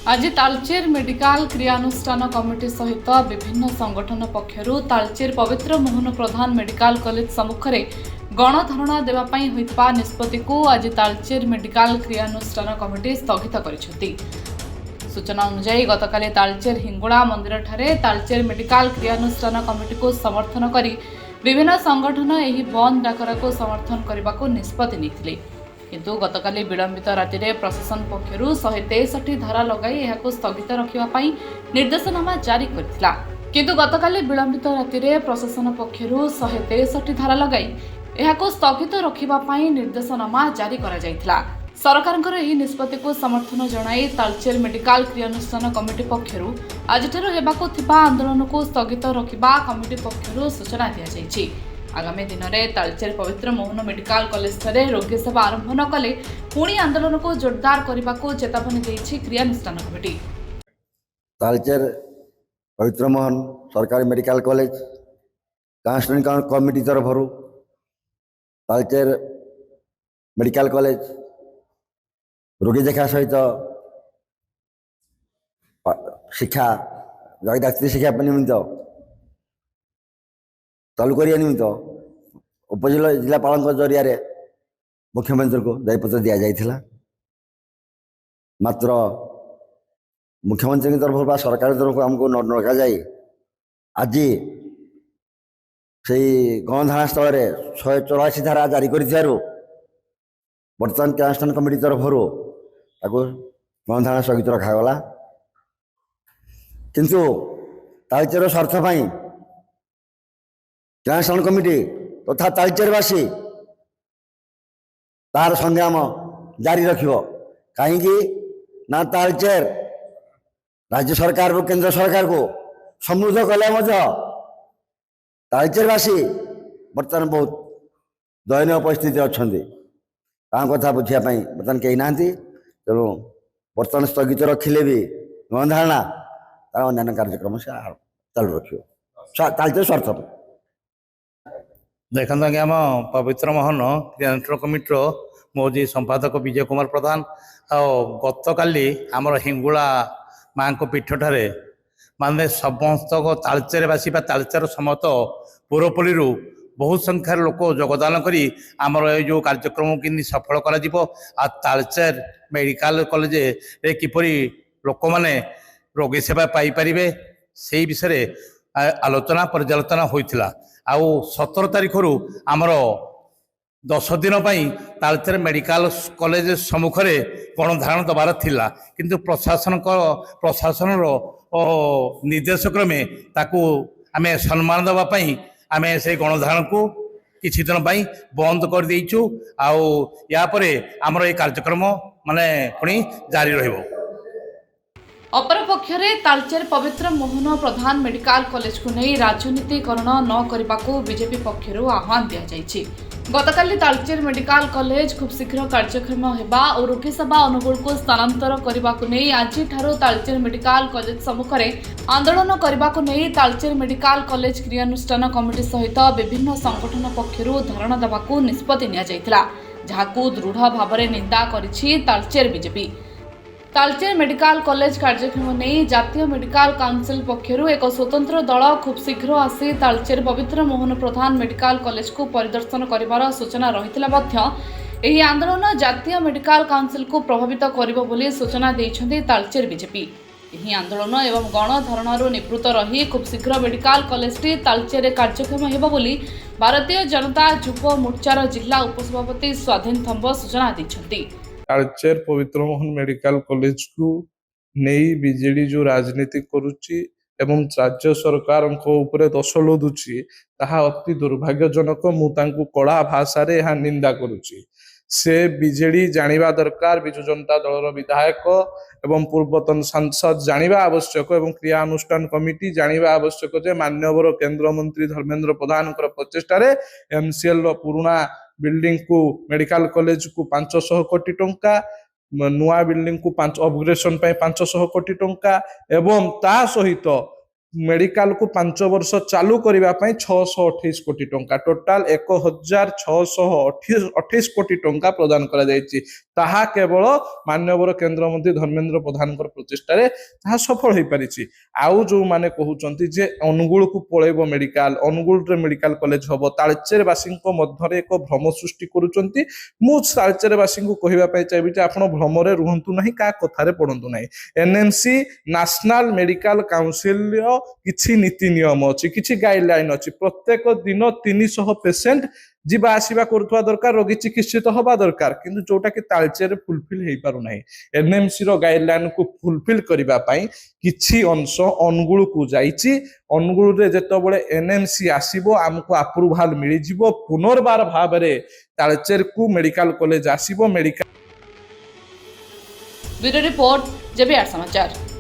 आज Talcher medical क्रियानुष्ठान committee सहित विभिन्न संगठन पक्षरु तालचेर पवित्र मोहन प्रधान मेडिकल कॉलेज सम्मुखें गणधारणा देवाई होता निष्पत्ति को आज तालचेर मेडिकल क्रियानुष्ठान कमिटी स्थगित कर। सूचना अनुसार गतकाली तालचेर हिंगुड़ा मंदिर ठारे तालचेर मेडिकल क्रियानुष्ठान कमिटी को समर्थन करी विभिन्न संगठन यह बंद डाकरा को समर्थन करने को निष्पत्ति नहीं, किंतु गतकाली विलंबित राति प्रशासन पक्षर 163 धारा लगाई यह स्थगित रखा निर्देशनामा जारी करथिला। किंतु गतकाली विलंबित राति प्रशासन पक्षर 163 धारा लगाई यह स्थगित रखा निर्देशनामा जारी करा जायथिला। सरकारଙ୍କର ଏହି ନିଷ୍ପତ୍ତିକୁ समर्थन जणाई तालचेर मेडिकल क्रियानुष्ठान कमिटी पक्षर आज हेबाकु थिबा आंदोलनକୁ स्थगित रखा कमिटी पक्षर सूचना दी। आगामी दिन में तालचेर पवित्र मोहन मेडिकल कॉलेज ठारे रोगी सेवा आरंभ न कले पुणी आंदोलन को जोरदार करने को चेतावनी देछि क्रियानुष्ठान कमिटी। तालचेर पवित्र मोहन सरकारी मेडिकल कॉलेज काउंसलिंग कमिटी तरफ तालचेर मेडिकल कॉलेज रोगी देखा सहित शिक्षा डाक्तरी शिक्षा निमित्त चालू करिया निमित्त उपजिला जिलापाल जरिया मुख्यमंत्री को दायीपत्र दि जाइथिला। मात्र मुख्यमंत्री तरफ बा सरकार तरफ हमको न रखा जाए आज से गणधारणा स्थल 184 धारा जारी कर बर्तमान क्रियानुष्ठान कमिटी तरफ गणधारणा स्थगित रखागला। किंतु तालचेर स्वार्थ क्रियानुष्ठान कमिटी तथा तालचेरवासी तार संग्राम जारी रखिबो। कहीं ना तालचेर राज्य सरकार को केंद्र सरकार को समृद्ध कले तालचेरवासी बर्तमान बहुत दयनीय परिस्थिति अच्छा कथा बुझापी बर्तमान कहीं ना तेणु बर्तमान स्थगित रखिले भी गणधारणा तार अन्य कार्यक्रम से चालू रखियो तालचेर स्वार्थ। देखते आज्ञा आम पवित्र मोहन क्रियानुष्ठान कमिटर मोजी संपादक विजय कुमार प्रधान गत काली आमर हिंगुला माँ को पीठ ठारे माने समस्त तालचेरवासी तालचेर समस्त पुरपल्ली बहुत संख्यार लोक योगदान करी आमर जो कार्यक्रम कि सफल करा तालचेर मेडिकल कॉलेज रे किपरि लोक माने रोगी सेवा पाई परिबे से विषय आलोचना पर्यालोचना होइथिला। आउ 17 तारीख रु आमर 10 दिन तालचेर मेडिकल कॉलेज सम्मुखें गणधारण दबार थिला, किंतु प्रशासन निर्देश क्रमे ताकू आमे सम्मान दवाई आमे से गणधारण को किछि दिन बंद कर देइछु। आउ या परे आमर ए कार्यक्रम माने पुणी जारी रहिबो। अपरपक्षे तालचेर पवित्र मोहन प्रधान मेडिकल कॉलेज को नहीं राजनीतिकरण न करने को बीजेपी पक्षर आह्वान दि जाइए। गतकाली तालचेर मेडिकल कॉलेज खूब शीघ्र कार्यक्षम होगा और रोगी सेवा अनुगुल को स्थानांतर करने को नहीं आज तालचेर मेडिकल कॉलेज सम्मुखें आंदोलन करने को नहीं तालचेर मेडिकल कॉलेज क्रियानुष्ठान कमिटी सहित विभिन्न संगठन पक्षर धारणा देवाक निष्पत्ति नियाଯାଇଥିଲା, जहां दृढ़ भाव में निंदा करिछि Talcher BJP. Talcher medical college कार्यक्रम नहीं जातीय मेडिकल काउंसिल पक्षर एक स्वतंत्र दल खूब शीघ्र आसी तालचेर पवित्र मोहन प्रधान मेडिकल कॉलेज को परिदर्शन कर सूचना रही आंदोलन जातीय मेडिकल काउंसिल को प्रभावित कर सूचना देइछन्ति तालचेर बीजेपी। यही आंदोलन एवं गणधारणा निवृत्त रही खूब शीघ्र मेडिकल कॉलेज तालचेर कार्यक्षम हेबो बोली भारतीय जनता युव मोर्चार जिला उपसभापति स्वाधीन थम्ब सूचना दैछन्ति। तालचेर पवित्र मोहन मेडिकल कॉलेज को नहीं बीजेडी जो राजनीति करुच्ची एवं राज्य सरकार ऊपर दोष लोदुची ताहा अति दुर्भाग्यजनक। मुझे कड़ा भाषा रे यहाँ निंदा करुच्ची। से बीजेडी जानिबा दरकार, बिजु जनता दलर विधायक एवं पूर्वतन सांसद जानिबा आवश्यक एवं क्रियानुष्ठान कमिटी जानिबा आवश्यक जे मान्यवर केंद्र मंत्री धर्मेंद्र प्रधान प्रचेषार एमसीएल पुराणा बिल्डिंग को मेडिकल कॉलेज को 500 कोटी टंका, नुआ बिल्डिंग को अपग्रेडेशन 500 कोटी टंका एवं ता सहित मेडिकल को 5 वर्ष चालू करने 628 कोटी टंका, टोटाल 1628 कोटी टंका प्रदान करा जायछि। ତାହା କେବଳ ମାନ୍ୟବର କେନ୍ଦ୍ରମନ୍ତ୍ରୀ ଧର୍ମେନ୍ଦ୍ର ପ୍ରଧାନଙ୍କର ପ୍ରଚେଷ୍ଟାରେ ତାହା ସଫଳ ହୋଇପାରିଛି। ଆଉ ଯୋଉମାନେ କହୁଛନ୍ତି ଯେ ଅନୁଗୁଳକୁ ପଳେଇବ ମେଡିକାଲ, ଅନୁଗୁଳରେ ମେଡିକାଲ କଲେଜ ହବ, ତାଳଚେରବାସୀଙ୍କ ମଧ୍ୟରେ ଏକ ଭ୍ରମ ସୃଷ୍ଟି କରୁଛନ୍ତି। ମୁଁ ତାଳଚେରବାସୀଙ୍କୁ କହିବା ପାଇଁ ଚାହିଁବି ଯେ ଆପଣ ଭ୍ରମରେ ରୁହନ୍ତୁ ନାହିଁ, କାହା କଥାରେ ପଡନ୍ତୁ ନାହିଁ। ଏନଏମସି ନ୍ୟାସନାଲ ମେଡିକାଲ କାଉନସିଲର କିଛି ନୀତି ନିୟମ ଅଛି, କିଛି ଗାଇଡଲାଇନ ଅଛି। ପ୍ରତ୍ୟେକ ଦିନ 300 ପେସେଣ୍ଟ ଯିବା ଆସିବା କରୁଥିବା ଦରକାର, ରୋଗୀ ଚିକିତ୍ସିତ ହବା ଦରକାର, କିନ୍ତୁ ଯୋଉଟା କି ତାଳଚେରରେ ଫୁଲଫିଲ ହେଇପାରୁନାହିଁ। ଏନଏମସି ର ଗାଇଡଲାଇନ କୁ ଫୁଲଫିଲ କରିବା ପାଇଁ କିଛି ଅଂଶ ଅନୁଗୁଳକୁ ଯାଇଛି। ଅନୁଗୁଳରେ ଯେତେବେଳେ ଏନଏମସି ଆସିବ ଆମକୁ ଆପ୍ରୁଭାଲ ମିଳିଯିବ, ପୁନର୍ବାର ଭାବରେ ତାଳଚେରକୁ ମେଡିକାଲ କଲେଜ ଆସିବ। ବ୍ୟୁରୋ ରିପୋର୍ଟ, JBR समाचार।